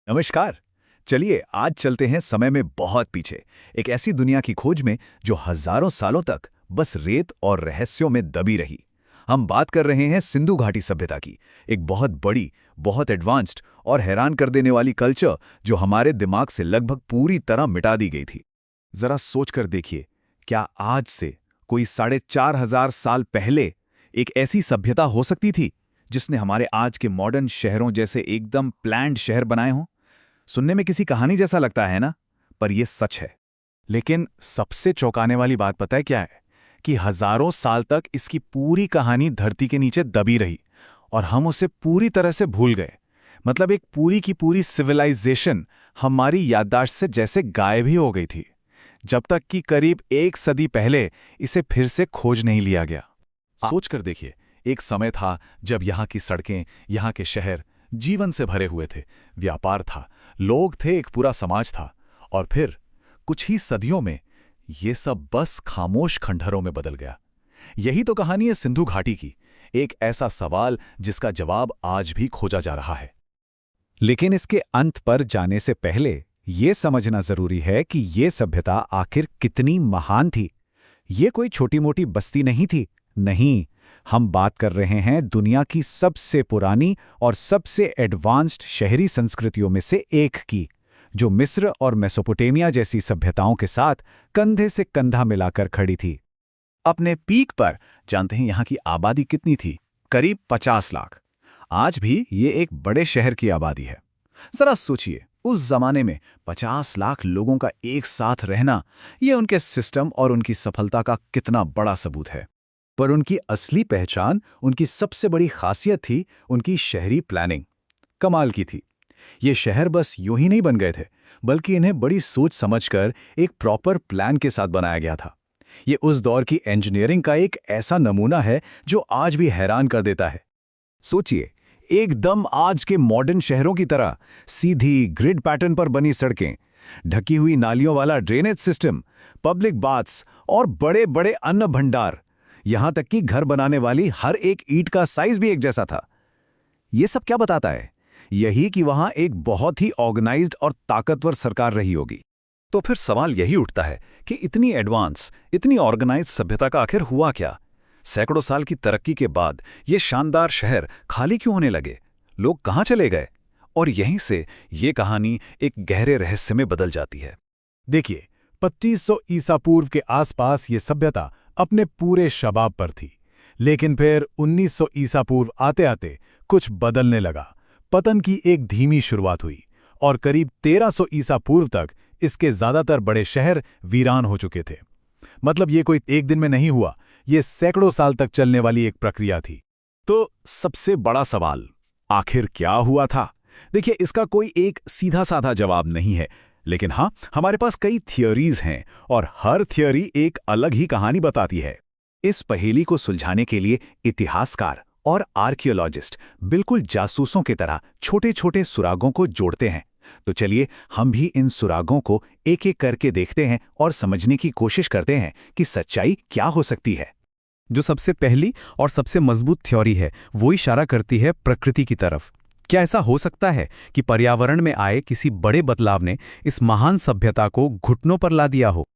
नमस्कार। चलिए आज चलते हैं समय में बहुत पीछे, एक ऐसी दुनिया की खोज में जो हजारों सालों तक बस रेत और रहस्यों में दबी रही। हम बात कर रहे हैं सिंधु घाटी सभ्यता की, एक बहुत बड़ी, बहुत एडवांस्ड और हैरान कर देने वाली कल्चर जो हमारे दिमाग से लगभग पूरी तरह मिटा दी गई थी। जरा सोच कर देखिए, क्या आज से कोई 4,500 साल पहले एक ऐसी सभ्यता हो सकती थी जिसने हमारे आज के मॉडर्न शहरों जैसे एकदम प्लान्ड शहर बनाए हों? सुनने में किसी कहानी जैसा लगता है ना, पर यह सच है। लेकिन सबसे चौंकाने वाली बात पता है क्या है? कि हजारों साल तक इसकी पूरी कहानी धरती के नीचे दबी रही और हम उसे पूरी तरह से भूल गए। मतलब एक पूरी की पूरी सिविलाइजेशन हमारी याददाश्त से जैसे गायब ही हो गई थी, जब तक कि करीब 1 सदी पहले इसे फिर से खोज नहीं लिया गया। सोच कर देखिए, एक समय था जब यहाँ की सड़कें, यहाँ के शहर जीवन से भरे हुए थे, व्यापार था, लोग थे, एक पूरा समाज था। और फिर कुछ ही सदियों में ये सब बस खामोश खंडहरों में बदल गया। यही तो कहानी है सिंधु घाटी की, एक ऐसा सवाल जिसका जवाब आज भी खोजा जा रहा है। लेकिन इसके अंत पर जाने से पहले ये समझना जरूरी है कि ये सभ्यता आखिर कितनी महान थी। ये कोई छोटी-मोटी बस्ती नहीं थी, नहीं। हम बात कर रहे हैं दुनिया की सबसे पुरानी और सबसे एडवांस्ड शहरी संस्कृतियों में से एक की, जो मिस्र और मेसोपोटामिया जैसी सभ्यताओं के साथ कंधे से कंधा मिलाकर खड़ी थी। अपने पीक पर जानते हैं यहाँ की आबादी कितनी थी? करीब 50 लाख। आज भी ये एक बड़े शहर की आबादी है। जरा सोचिए, उस जमाने में 50 लाख लोगों का एक साथ रहना, ये उनके सिस्टम और उनकी सफलता का कितना बड़ा सबूत है। पर उनकी असली पहचान, उनकी सबसे बड़ी खासियत थी उनकी शहरी प्लानिंग। कमाल की थी। ये शहर बस यूं ही नहीं बन गए थे, बल्कि इन्हें बड़ी सोच समझकर एक प्रॉपर प्लान के साथ बनाया गया था। ये उस दौर की इंजीनियरिंग का एक ऐसा नमूना है जो आज भी हैरान कर देता है। सोचिए, एकदम आज के मॉडर्न शहरों की तरह सीधी ग्रिड पैटर्न पर बनी सड़कें, ढकी हुई नालियों वाला ड्रेनेज सिस्टम, पब्लिक बाथ्स और बड़े बड़े अन्न भंडार। यहां तक कि घर बनाने वाली हर एक ईंट का साइज भी एक जैसा था। यह सब क्या बताता है? यही कि वहां एक बहुत ही ऑर्गेनाइज्ड और ताकतवर सरकार रही होगी। तो फिर सवाल यही उठता है कि इतनी एडवांस, इतनी ऑर्गेनाइज्ड सभ्यता का आखिर हुआ क्या? सैकड़ों साल की तरक्की के बाद ये शानदार शहर खाली क्यों होने लगे? लोग कहां चले गए? और यहीं से ये कहानी एक गहरे रहस्य में बदल जाती है। देखिए, 2500 ईसा पूर्व के आसपास ये सभ्यता अपने पूरे शबाब पर थी। लेकिन फिर 1900 ईसा पूर्व आते आते कुछ बदलने लगा। पतन की एक धीमी शुरुआत हुई और करीब 1300 ईसा पूर्व तक इसके ज्यादातर बड़े शहर वीरान हो चुके थे। मतलब ये कोई एक दिन में नहीं हुआ, ये सैकड़ों साल तक चलने वाली एक प्रक्रिया थी। तो सबसे बड़ा सवाल, आखिर क्या हुआ था? देखिए, इसका कोई एक सीधा साधा जवाब नहीं है, लेकिन हाँ, हमारे पास कई थियोरीज हैं और हर थियोरी एक अलग ही कहानी बताती है। इस पहेली को सुलझाने के लिए इतिहासकार और आर्कियोलॉजिस्ट बिल्कुल जासूसों की तरह छोटे छोटे सुरागों को जोड़ते हैं। तो चलिए हम भी इन सुरागों को एक एक करके देखते हैं और समझने की कोशिश करते हैं कि सच्चाई क्या हो सकती है। जो सबसे पहली और सबसे मजबूत थ्योरी है, वो इशारा करती है प्रकृति की तरफ। क्या ऐसा हो सकता है कि पर्यावरण में आए किसी बड़े बदलाव ने इस महान सभ्यता को घुटनों पर ला दिया हो?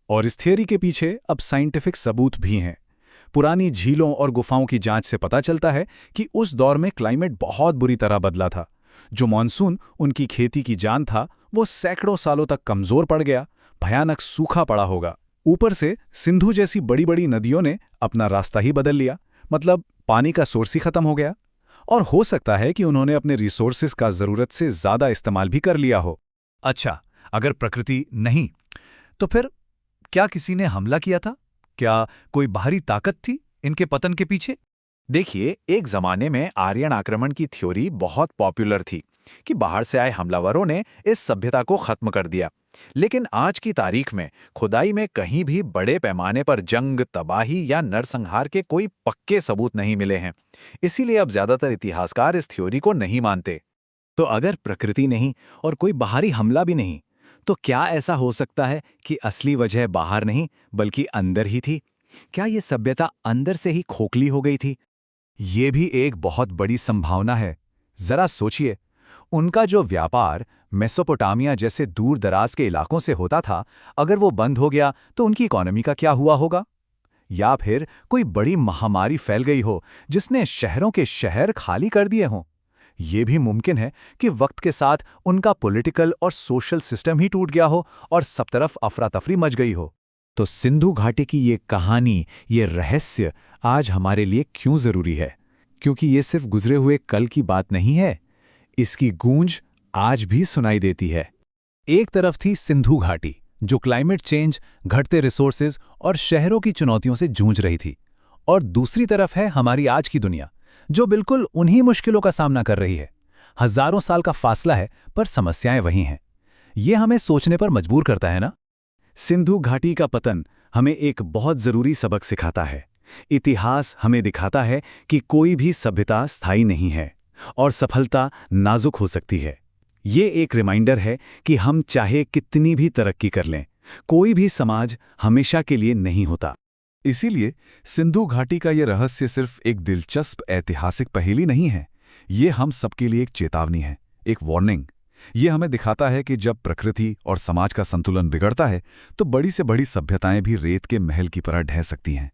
और इस थियोरी के पीछे अब साइंटिफिक सबूत भी हैं। पुरानी झीलों और गुफाओं की जांच से पता चलता है कि उस दौर में क्लाइमेट बहुत बुरी तरह बदला था। जो मॉनसून उनकी खेती की जान था, वो सैकड़ों सालों तक कमजोर पड़ गया, भयानक सूखा पड़ा होगा। ऊपर से सिंधु जैसी बड़ी बड़ी नदियों ने अपना रास्ता ही बदल लिया, मतलब पानी का सोर्स ही खत्म हो गया। और हो सकता है कि उन्होंने अपने रिसोर्सेज का जरूरत से ज्यादा इस्तेमाल भी कर लिया हो। अच्छा, अगर प्रकृति नहीं, तो फिर क्या किसी ने हमला किया था? क्या कोई बाहरी ताकत थी इनके पतन के पीछे? देखिए, एक जमाने में आर्यन आक्रमण की थ्योरी बहुत पॉपुलर थी कि बाहर से आए हमलावरों ने इस सभ्यता को खत्म कर दिया। लेकिन आज की तारीख में खुदाई में कहीं भी बड़े पैमाने पर जंग, तबाही या नरसंहार के कोई पक्के सबूत नहीं मिले हैं। इसीलिए अब ज्यादातर इतिहासकार इस थ्योरी को नहीं मानते। तो अगर प्रकृति नहीं और कोई बाहरी हमला भी नहीं, तो क्या ऐसा हो सकता है कि असली वजह बाहर नहीं बल्कि अंदर ही थी? क्या ये सभ्यता अंदर से ही खोखली हो गई थी? ये भी एक बहुत बड़ी संभावना है। जरा सोचिए, उनका जो व्यापार मेसोपोटामिया जैसे दूर दराज के इलाकों से होता था, अगर वो बंद हो गया तो उनकी इकोनॉमी का क्या हुआ होगा? या फिर कोई बड़ी महामारी फैल गई हो जिसने शहरों के शहर खाली कर दिए हों? ये भी मुमकिन है कि वक्त के साथ उनका पॉलिटिकल और सोशल सिस्टम ही टूट गया हो और सब तरफ अफरा तफरी मच गई हो। तो सिंधु घाटी की ये कहानी, ये रहस्य आज हमारे लिए क्यों जरूरी है? क्योंकि ये सिर्फ गुजरे हुए कल की बात नहीं है, इसकी गूंज आज भी सुनाई देती है। एक तरफ थी सिंधु घाटी, जो क्लाइमेट चेंज, घटते रिसोर्सेज और शहरों की चुनौतियों से जूझ रही थी, और दूसरी तरफ है हमारी आज की दुनिया, जो बिल्कुल उन्हीं मुश्किलों का सामना कर रही है। हजारों साल का फासला है, पर समस्याएं वही हैं। ये हमें सोचने पर मजबूर करता है ना? सिंधु घाटी का पतन हमें एक बहुत जरूरी सबक सिखाता है। इतिहास हमें दिखाता है कि कोई भी सभ्यता स्थायी नहीं है और सफलता नाजुक हो सकती है। ये एक रिमाइंडर है कि हम चाहे कितनी भी तरक्की कर लें, कोई भी समाज हमेशा के लिए नहीं होता। इसीलिए सिंधु घाटी का ये रहस्य सिर्फ एक दिलचस्प ऐतिहासिक पहेली नहीं है, ये हम सबके लिए एक चेतावनी है, एक वार्निंग। ये हमें दिखाता है कि जब प्रकृति और समाज का संतुलन बिगड़ता है तो बड़ी से बड़ी सभ्यताएं भी रेत के महल की तरह ढह सकती हैं।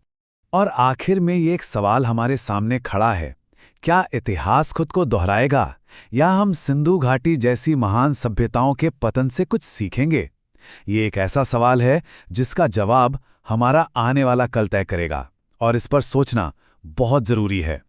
और आखिर में ये एक सवाल हमारे सामने खड़ा है, क्या इतिहास खुद को दोहराएगा या हम सिंधु घाटी जैसी महान सभ्यताओं के पतन से कुछ सीखेंगे? ये एक ऐसा सवाल है जिसका जवाब हमारा आने वाला कल तय करेगा, और इस पर सोचना बहुत जरूरी है।